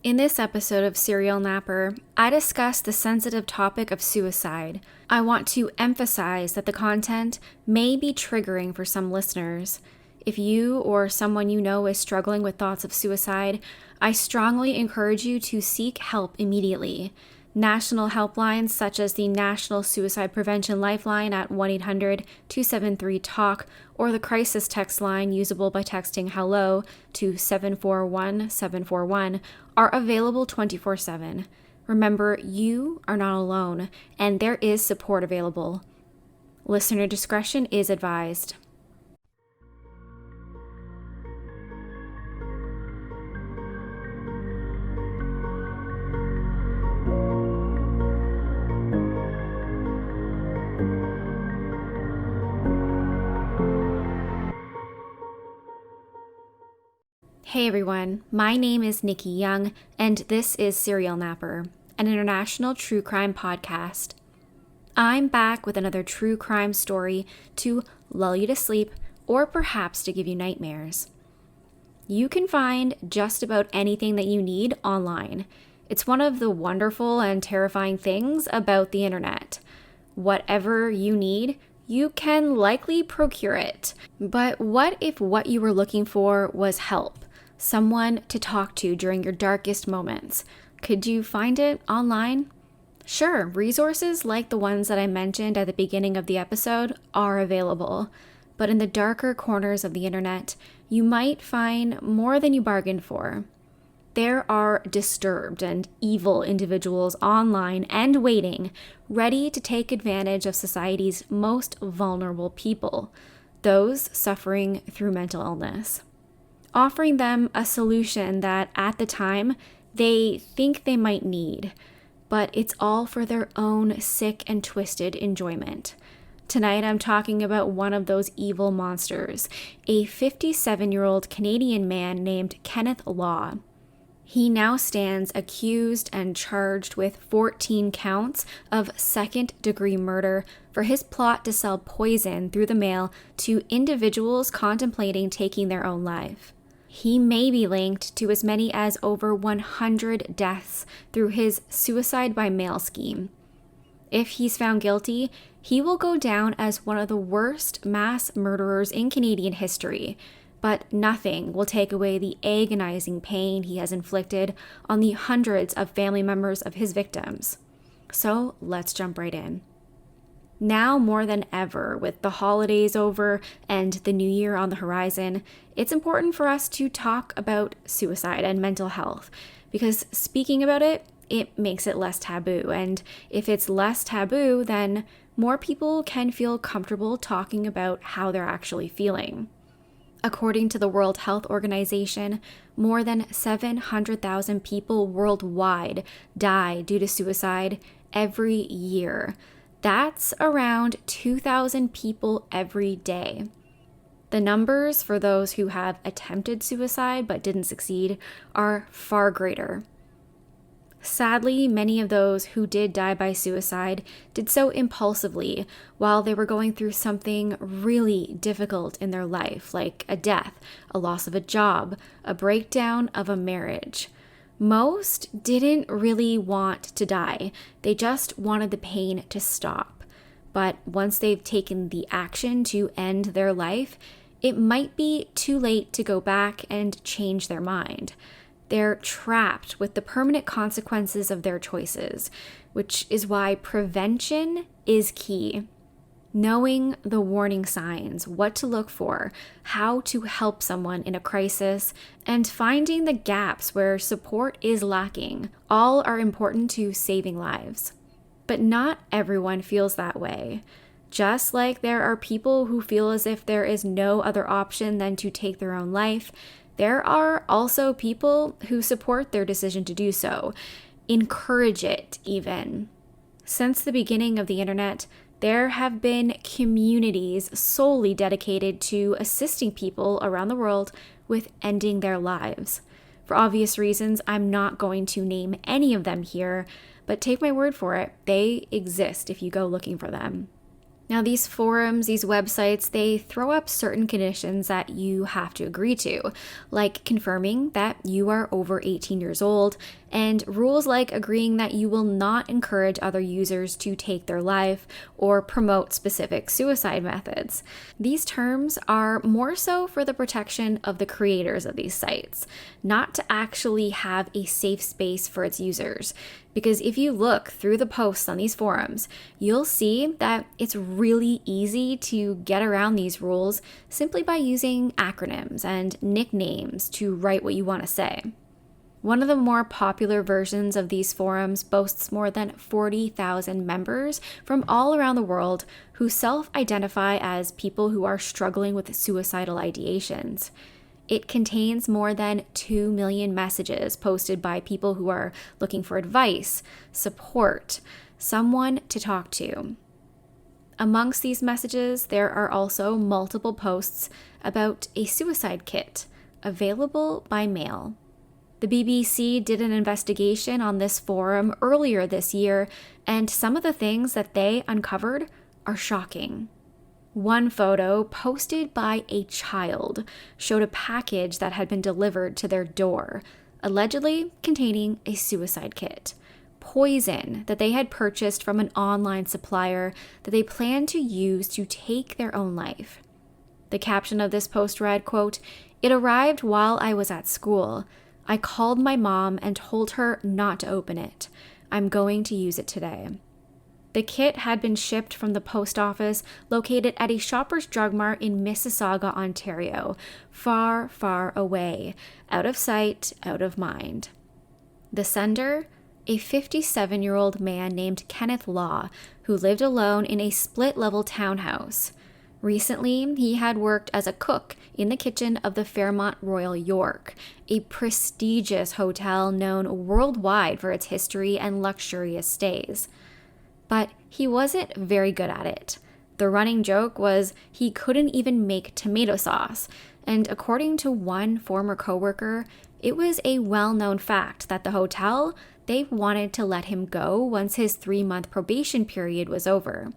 In this episode of Serial Napper, I discuss the sensitive topic of suicide. I want to emphasize that the content may be triggering for some listeners. If you or someone you know is struggling with thoughts of suicide, I strongly encourage you to seek help immediately. National helplines such as the National Suicide Prevention Lifeline at 1-800-273-TALK or the crisis text line usable by texting HELLO to 741-741 are available 24/7. Remember, you are not alone, and there is support available. Listener discretion is advised. Hey everyone, my name is Nikki Young, and this is Serial Napper, an international true crime podcast. I'm back with another true crime story to lull you to sleep or perhaps to give you nightmares. You can find just about anything that you need online. It's one of the wonderful and terrifying things about the internet. Whatever you need, you can likely procure it. But what if what you were looking for was help? Someone to talk to during your darkest moments. Could you find it online? Sure, resources like the ones that I mentioned at the beginning of the episode are available. But in the darker corners of the internet, you might find more than you bargained for. There are disturbed and evil individuals online and waiting, ready to take advantage of society's most vulnerable people, those suffering through mental illness. Offering them a solution that at the time they think they might need, but it's all for their own sick and twisted enjoyment. Tonight I'm talking about one of those evil monsters, a 57-year-old Canadian man named Kenneth Law. He now stands accused and charged with 14 counts of second-degree murder for his plot to sell poison through the mail to individuals contemplating taking their own life. He may be linked to as many as over 100 deaths through his suicide by mail scheme. If he's found guilty, he will go down as one of the worst mass murderers in Canadian history, but nothing will take away the agonizing pain he has inflicted on the hundreds of family members of his victims. So let's jump right in. Now more than ever, with the holidays over and the new year on the horizon, it's important for us to talk about suicide and mental health, because speaking about it, it makes it less taboo. And if it's less taboo, then more people can feel comfortable talking about how they're actually feeling. According to the World Health Organization, more than 700,000 people worldwide die due to suicide every year. That's around 2,000 people every day. The numbers for those who have attempted suicide but didn't succeed are far greater. Sadly, many of those who did die by suicide did so impulsively while they were going through something really difficult in their life, like a death, a loss of a job, a breakdown of a marriage. Most didn't really want to die. They just wanted the pain to stop. But once they've taken the action to end their life, it might be too late to go back and change their mind. They're trapped with the permanent consequences of their choices, which is why prevention is key. Knowing the warning signs, what to look for, how to help someone in a crisis, and finding the gaps where support is lacking, all are important to saving lives. But not everyone feels that way. Just like there are people who feel as if there is no other option than to take their own life, there are also people who support their decision to do so, encourage it even. Since the beginning of the internet, there have been communities solely dedicated to assisting people around the world with ending their lives. For obvious reasons, I'm not going to name any of them here, but take my word for it, they exist if you go looking for them. Now, these forums, these websites, they throw up certain conditions that you have to agree to, like confirming that you are over 18 years old, and rules like agreeing that you will not encourage other users to take their life or promote specific suicide methods. These terms are more so for the protection of the creators of these sites, not to actually have a safe space for its users. Because if you look through the posts on these forums, you'll see that it's really easy to get around these rules simply by using acronyms and nicknames to write what you want to say. One of the more popular versions of these forums boasts more than 40,000 members from all around the world who self-identify as people who are struggling with suicidal ideations. It contains more than 2 million messages posted by people who are looking for advice, support, someone to talk to. Amongst these messages, there are also multiple posts about a suicide kit available by mail. The BBC did an investigation on this forum earlier this year, and some of the things that they uncovered are shocking. One photo posted by a child showed a package that had been delivered to their door, allegedly containing a suicide kit, poison that they had purchased from an online supplier that they planned to use to take their own life. The caption of this post read, quote, "It arrived while I was at school. I called my mom and told her not to open it. I'm going to use it today." The kit had been shipped from the post office located at a Shoppers Drug Mart in Mississauga, Ontario, far, far away, out of sight, out of mind. The sender? A 57-year-old man named Kenneth Law, who lived alone in a split-level townhouse. Recently, he had worked as a cook in the kitchen of the Fairmont Royal York, a prestigious hotel known worldwide for its history and luxurious stays. But he wasn't very good at it. The running joke was he couldn't even make tomato sauce, and according to one former coworker, it was a well-known fact that the hotel, they wanted to let him go once his 3-month probation period was over.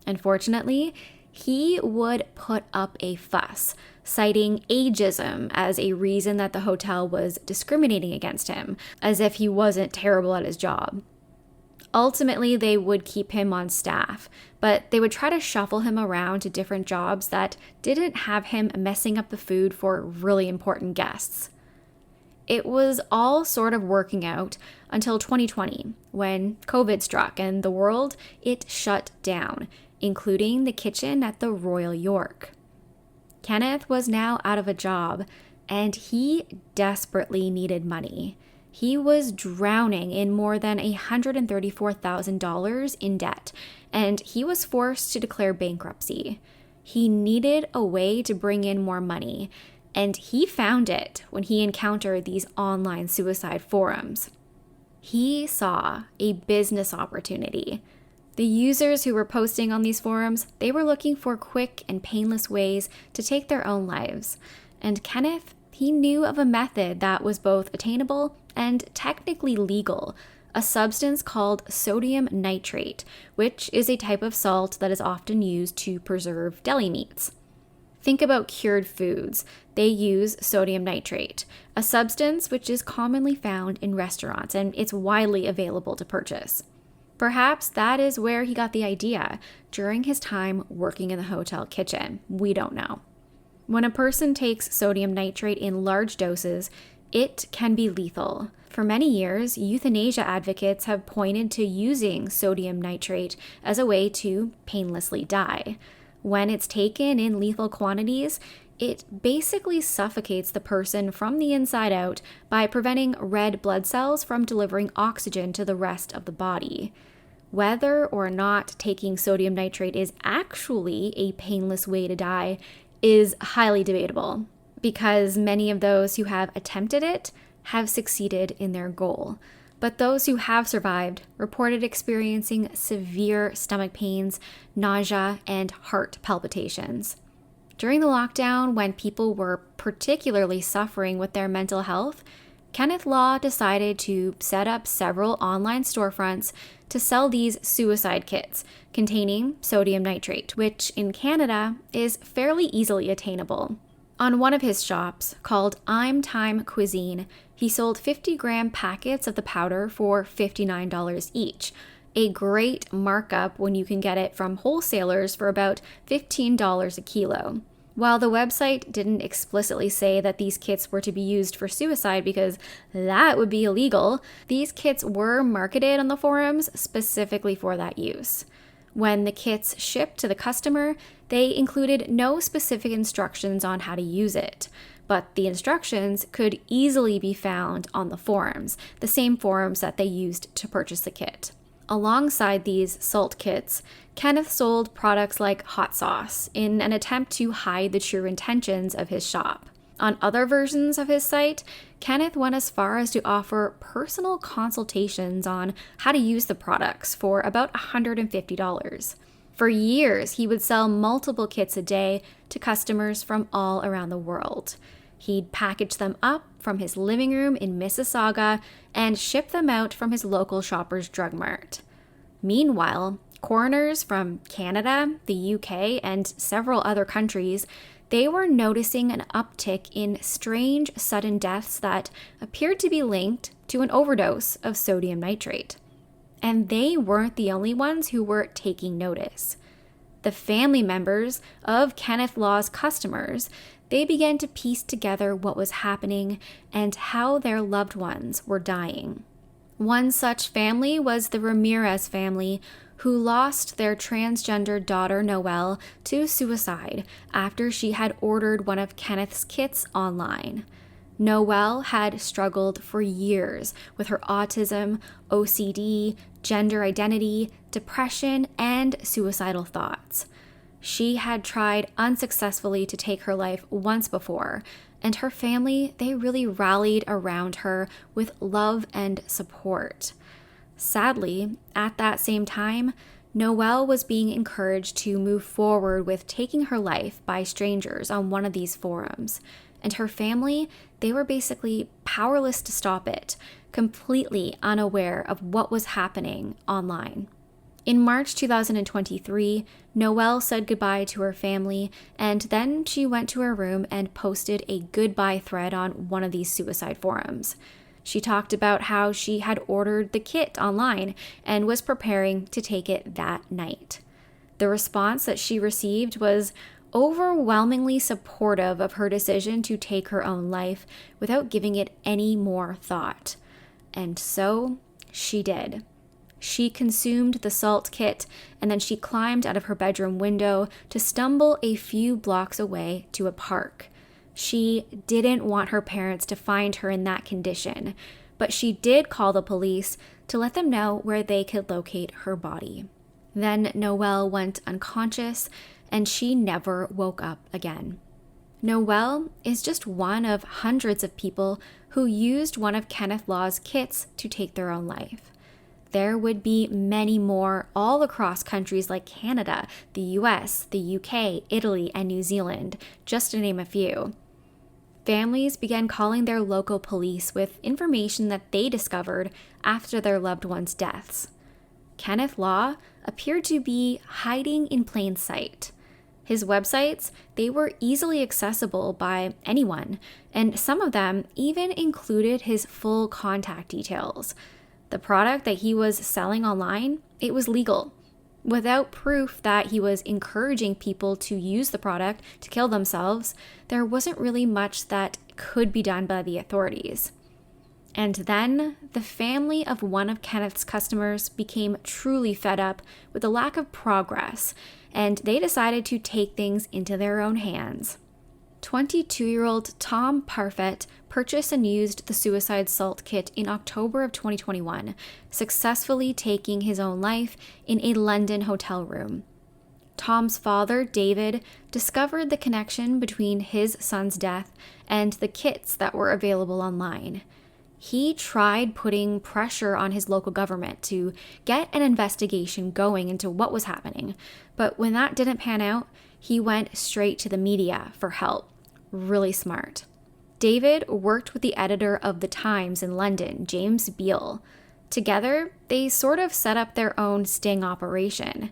Unfortunately, he would put up a fuss, citing ageism as a reason that the hotel was discriminating against him, as if he wasn't terrible at his job. Ultimately, they would keep him on staff, but they would try to shuffle him around to different jobs that didn't have him messing up the food for really important guests. It was all sort of working out until 2020, when COVID struck and the world, it shut down, including the kitchen at the Royal York. Kenneth was now out of a job, and he desperately needed money. He was drowning in more than $134,000 in debt, and he was forced to declare bankruptcy. He needed a way to bring in more money, and he found it when he encountered these online suicide forums. He saw a business opportunity. The users who were posting on these forums, they were looking for quick and painless ways to take their own lives. And Kenneth, he knew of a method that was both attainable and technically legal, a substance called sodium nitrate, which is a type of salt that is often used to preserve deli meats. Think about cured foods. They use sodium nitrate, a substance which is commonly found in restaurants, and it's widely available to purchase. Perhaps that is where he got the idea during his time working in the hotel kitchen. We don't know. When a person takes sodium nitrate in large doses, it can be lethal. For many years, euthanasia advocates have pointed to using sodium nitrate as a way to painlessly die. When it's taken in lethal quantities, it basically suffocates the person from the inside out by preventing red blood cells from delivering oxygen to the rest of the body. Whether or not taking sodium nitrate is actually a painless way to die is highly debatable, because many of those who have attempted it have succeeded in their goal. But those who have survived reported experiencing severe stomach pains, nausea, and heart palpitations. During the lockdown, when people were particularly suffering with their mental health, Kenneth Law decided to set up several online storefronts to sell these suicide kits containing sodium nitrate, which in Canada is fairly easily attainable. On one of his shops, called I'm Time Cuisine, he sold 50-gram packets of the powder for $59 each, a great markup when you can get it from wholesalers for about $15 a kilo. While the website didn't explicitly say that these kits were to be used for suicide because that would be illegal, these kits were marketed on the forums specifically for that use. When the kits shipped to the customer, they included no specific instructions on how to use it, but the instructions could easily be found on the forums, the same forums that they used to purchase the kit. Alongside these salt kits, Kenneth sold products like hot sauce in an attempt to hide the true intentions of his shop. On other versions of his site, Kenneth went as far as to offer personal consultations on how to use the products for about $150. For years, he would sell multiple kits a day to customers from all around the world. He'd package them up from his living room in Mississauga and ship them out from his local Shoppers Drug Mart. Meanwhile, coroners from Canada, the UK, and several other countries, they were noticing an uptick in strange sudden deaths that appeared to be linked to an overdose of sodium nitrate. And they weren't the only ones who were taking notice. The family members of Kenneth Law's customers, they began to piece together what was happening and how their loved ones were dying. One such family was the Ramirez family, who lost their transgender daughter Noelle to suicide after she had ordered one of Kenneth's kits online. Noelle had struggled for years with her autism, OCD, gender identity, depression, and suicidal thoughts. She had tried unsuccessfully to take her life once before, and her family, they really rallied around her with love and support. Sadly, at that same time, Noelle was being encouraged to move forward with taking her life by strangers on one of these forums, and her family, they were basically powerless to stop it, completely unaware of what was happening online. In March 2023, Noelle said goodbye to her family, and then she went to her room and posted a goodbye thread on one of these suicide forums. She talked about how she had ordered the kit online and was preparing to take it that night. The response that she received was overwhelmingly supportive of her decision to take her own life without giving it any more thought. And so she did. She consumed the salt kit, and then she climbed out of her bedroom window to stumble a few blocks away to a park. She didn't want her parents to find her in that condition, but she did call the police to let them know where they could locate her body. Then Noelle went unconscious, and she never woke up again. Noelle is just one of hundreds of people who used one of Kenneth Law's kits to take their own life. There would be many more all across countries like Canada, the US, the UK, Italy, and New Zealand, just to name a few. Families began calling their local police with information that they discovered after their loved ones' deaths. Kenneth Law appeared to be hiding in plain sight. His websites, they were easily accessible by anyone, and some of them even included his full contact details. The product that he was selling online, it was legal. Without proof that he was encouraging people to use the product to kill themselves, there wasn't really much that could be done by the authorities. And then the family of one of Kenneth's customers became truly fed up with the lack of progress, and they decided to take things into their own hands. 22-year-old Tom Parfett purchased and used the suicide salt kit in October of 2021, successfully taking his own life in a London hotel room. Tom's father, David, discovered the connection between his son's death and the kits that were available online. He tried putting pressure on his local government to get an investigation going into what was happening, but when that didn't pan out, he went straight to the media for help. Really smart. David worked with the editor of The Times in London, James Beale. Together, they sort of set up their own sting operation.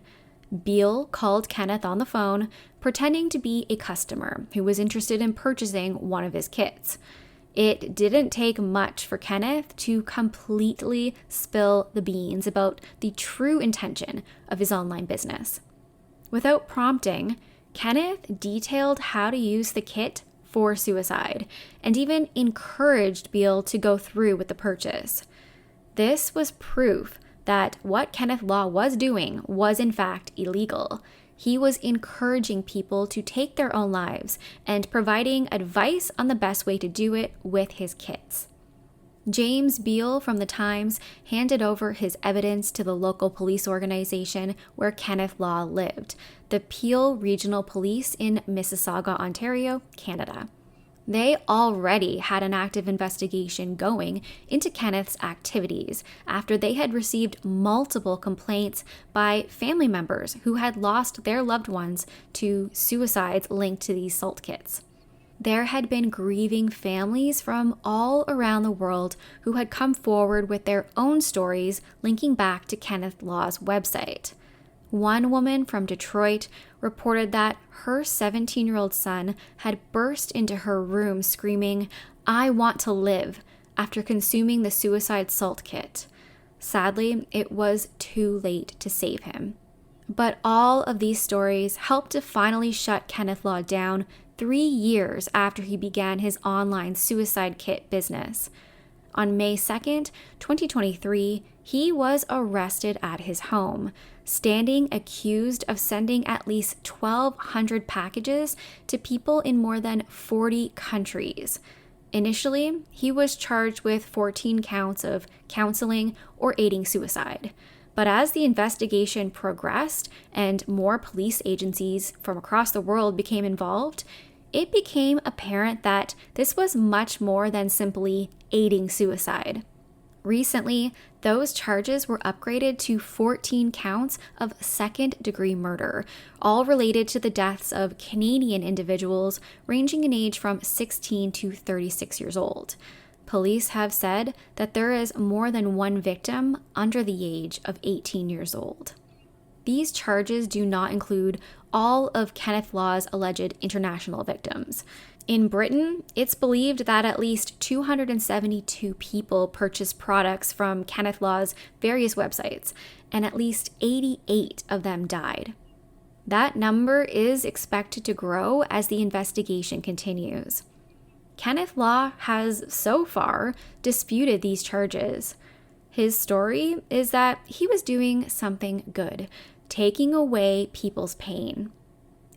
Beale called Kenneth on the phone, pretending to be a customer who was interested in purchasing one of his kits. It didn't take much for Kenneth to completely spill the beans about the true intention of his online business. Without prompting, Kenneth detailed how to use the kit for suicide and even encouraged Beale to go through with the purchase. This was proof that what Kenneth Law was doing was in fact illegal. He was encouraging people to take their own lives and providing advice on the best way to do it with his kits. James Beale from The Times handed over his evidence to the local police organization where Kenneth Law lived, the Peel Regional Police in Mississauga, Ontario, Canada. They already had an active investigation going into Kenneth's activities after they had received multiple complaints by family members who had lost their loved ones to suicides linked to these salt kits. There had been grieving families from all around the world who had come forward with their own stories linking back to Kenneth Law's website. One woman from Detroit reported that her 17-year-old son had burst into her room screaming, "I want to live," after consuming the suicide salt kit. Sadly, it was too late to save him. But all of these stories helped to finally shut Kenneth Law down 3 years after he began his online suicide kit business. On May 2nd, 2023, he was arrested at his home, standing accused of sending at least 1,200 packages to people in more than 40 countries. Initially, he was charged with 14 counts of counseling or aiding suicide. But as the investigation progressed and more police agencies from across the world became involved, it became apparent that this was much more than simply aiding suicide. Recently, those charges were upgraded to 14 counts of second-degree murder, all related to the deaths of Canadian individuals ranging in age from 16 to 36 years old. Police have said that there is more than one victim under the age of 18 years old. These charges do not include all of Kenneth Law's alleged international victims. In Britain, it's believed that at least 272 people purchased products from Kenneth Law's various websites, and at least 88 of them died. That number is expected to grow as the investigation continues. Kenneth Law has so far disputed these charges. His story is that he was doing something good, taking away people's pain.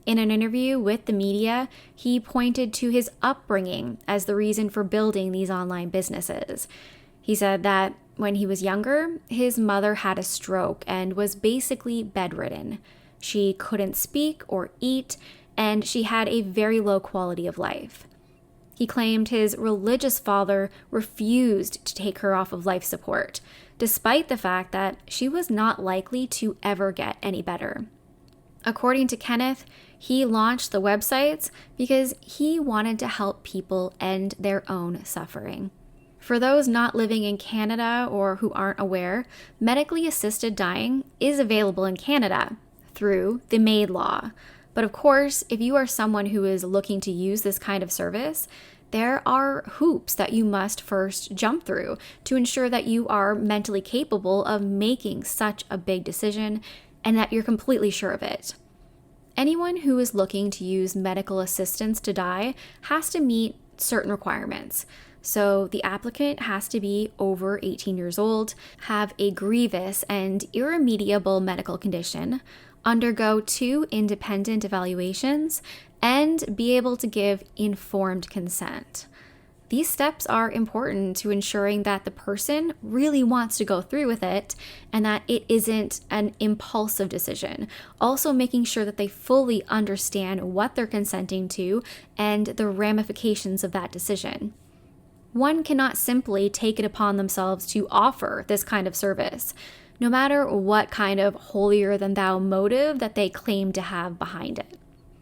In an interview with the media, he pointed to his upbringing as the reason for building these online businesses. He said that when he was younger, his mother had a stroke and was basically bedridden. She couldn't speak or eat, and she had a very low quality of life. He claimed his religious father refused to take her off of life support, despite the fact that she was not likely to ever get any better. According to Kenneth, he launched the websites because he wanted to help people end their own suffering. For those not living in Canada or who aren't aware, medically assisted dying is available in Canada through the MAID law. But of course, if you are someone who is looking to use this kind of service, there are hoops that you must first jump through to ensure that you are mentally capable of making such a big decision and that you're completely sure of it. Anyone who is looking to use medical assistance to die has to meet certain requirements. So the applicant has to be over 18 years old, have a grievous and irremediable medical condition, undergo 2 independent evaluations, and be able to give informed consent. These steps are important to ensuring that the person really wants to go through with it and that it isn't an impulsive decision. Also making sure that they fully understand what they're consenting to and the ramifications of that decision. One cannot simply take it upon themselves to offer this kind of service, no matter what kind of holier-than-thou motive that they claim to have behind it.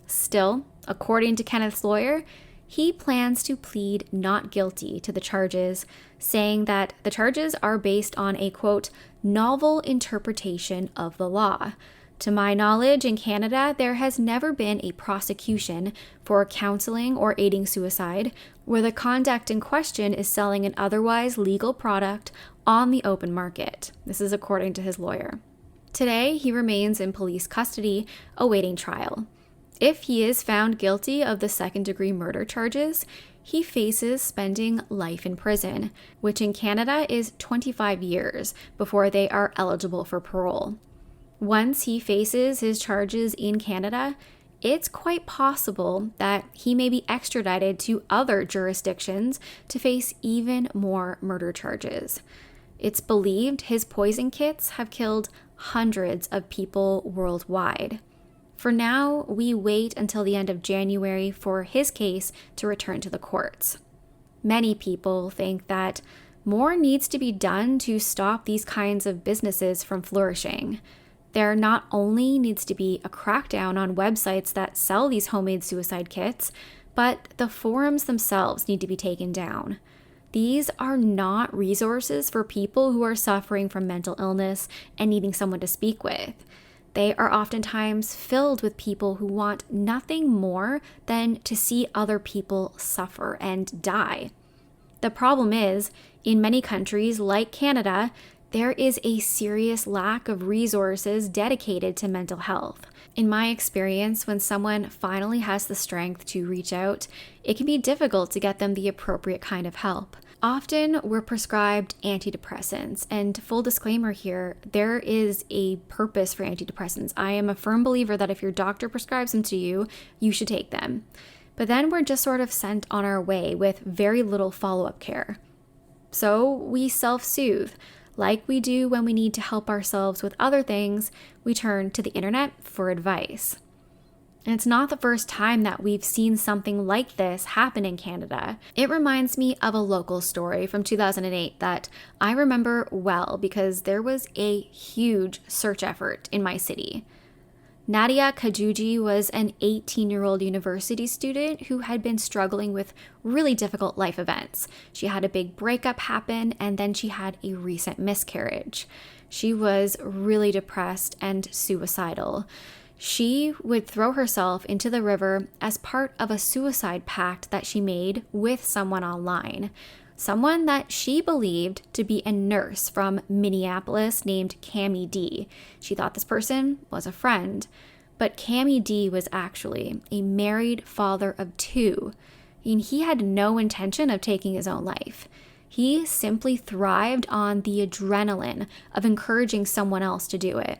Still, according to Kenneth's lawyer, he plans to plead not guilty to the charges, saying that the charges are based on a, quote, novel interpretation of the law. To my knowledge, in Canada, there has never been a prosecution for counseling or aiding suicide where the conduct in question is selling an otherwise legal product on the open market. This is according to his lawyer. Today, he remains in police custody, awaiting trial. If he is found guilty of the second-degree murder charges, he faces spending life in prison, which in Canada is 25 years before they are eligible for parole. Once he faces his charges in Canada, it's quite possible that he may be extradited to other jurisdictions to face even more murder charges. It's believed his poison kits have killed hundreds of people worldwide. For now, we wait until the end of January for his case to return to the courts. Many people think that more needs to be done to stop these kinds of businesses from flourishing. There not only needs to be a crackdown on websites that sell these homemade suicide kits, but the forums themselves need to be taken down. These are not resources for people who are suffering from mental illness and needing someone to speak with. They are oftentimes filled with people who want nothing more than to see other people suffer and die. The problem is, in many countries like Canada, there is a serious lack of resources dedicated to mental health. In my experience, when someone finally has the strength to reach out, it can be difficult to get them the appropriate kind of help. Often we're prescribed antidepressants, and full disclaimer here, there is a purpose for antidepressants. I am a firm believer that if your doctor prescribes them to you, you should take them. But then we're just sort of sent on our way with very little follow-up care. So we self-soothe. Like we do when we need to help ourselves with other things, we turn to the internet for advice. And it's not the first time that we've seen something like this happen in Canada. It reminds me of a local story from 2008 that I remember well because there was a huge search effort in my city. Nadia Kajuji was an 18-year-old university student who had been struggling with really difficult life events. She had a big breakup happen, and then she had a recent miscarriage. She was really depressed and suicidal. She would throw herself into the river as part of a suicide pact that she made with someone online. Someone that she believed to be a nurse from Minneapolis named Cammie D. She thought this person was a friend, but Cammie D was actually a married father of 2, and he had no intention of taking his own life. He simply thrived on the adrenaline of encouraging someone else to do it.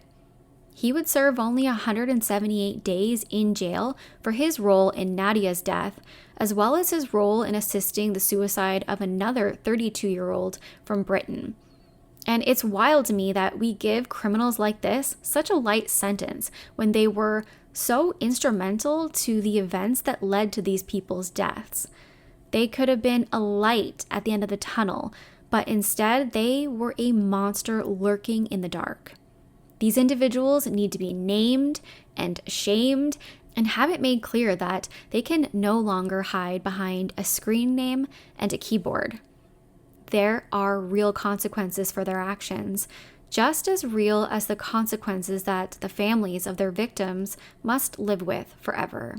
He would serve only 178 days in jail for his role in Nadia's death, as well as his role in assisting the suicide of another 32-year-old from Britain. And it's wild to me that we give criminals like this such a light sentence when they were so instrumental to the events that led to these people's deaths. They could have been a light at the end of the tunnel, but instead they were a monster lurking in the dark. These individuals need to be named and shamed and have it made clear that they can no longer hide behind a screen name and a keyboard. There are real consequences for their actions, just as real as the consequences that the families of their victims must live with forever.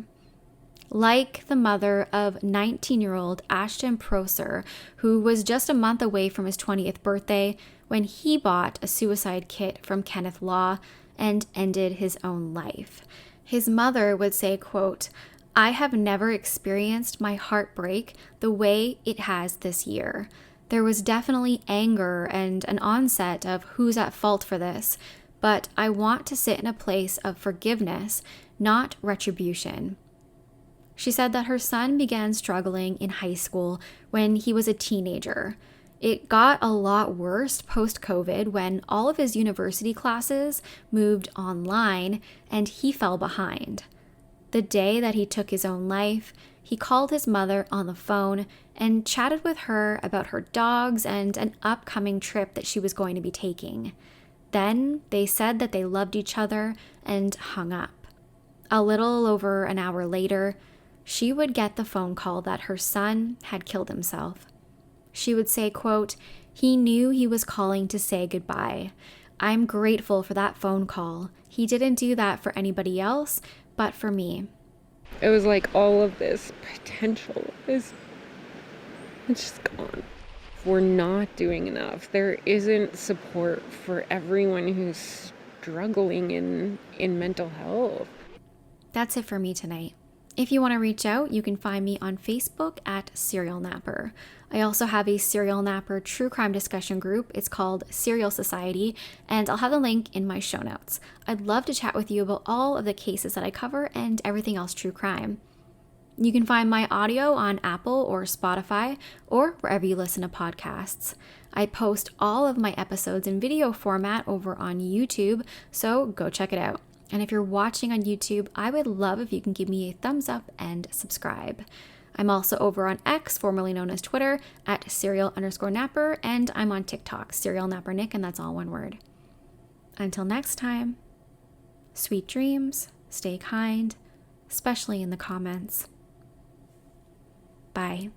Like the mother of 19-year-old Ashton Prosser, who was just a month away from his 20th birthday when he bought a suicide kit from Kenneth Law and ended his own life. His mother would say, quote, "I have never experienced my heart break the way it has this year. There was definitely anger and an onset of who's at fault for this, but I want to sit in a place of forgiveness, not retribution." She said that her son began struggling in high school when he was a teenager. It got a lot worse post-COVID when all of his university classes moved online and he fell behind. The day that he took his own life, he called his mother on the phone and chatted with her about her dogs and an upcoming trip that she was going to be taking. Then they said that they loved each other and hung up. A little over an hour later, she would get the phone call that her son had killed himself. She would say, quote, "He knew he was calling to say goodbye. I'm grateful for that phone call. He didn't do that for anybody else, but for me." It was like all of this potential it's just gone. We're not doing enough. There isn't support for everyone who's struggling in mental health. That's it for me tonight. If you want to reach out, you can find me on Facebook at Serial Napper. I also have a Serial Napper true crime discussion group. It's called Serial Society, and I'll have the link in my show notes. I'd love to chat with you about all of the cases that I cover and everything else true crime. You can find my audio on Apple or Spotify or wherever you listen to podcasts. I post all of my episodes in video format over on YouTube, so go check it out. And if you're watching on YouTube, I would love if you can give me a thumbs up and subscribe. I'm also over on X, formerly known as Twitter, at serial_napper, and I'm on TikTok, Serial Napper Nick, and that's all one word. Until next time, sweet dreams, stay kind, especially in the comments. Bye.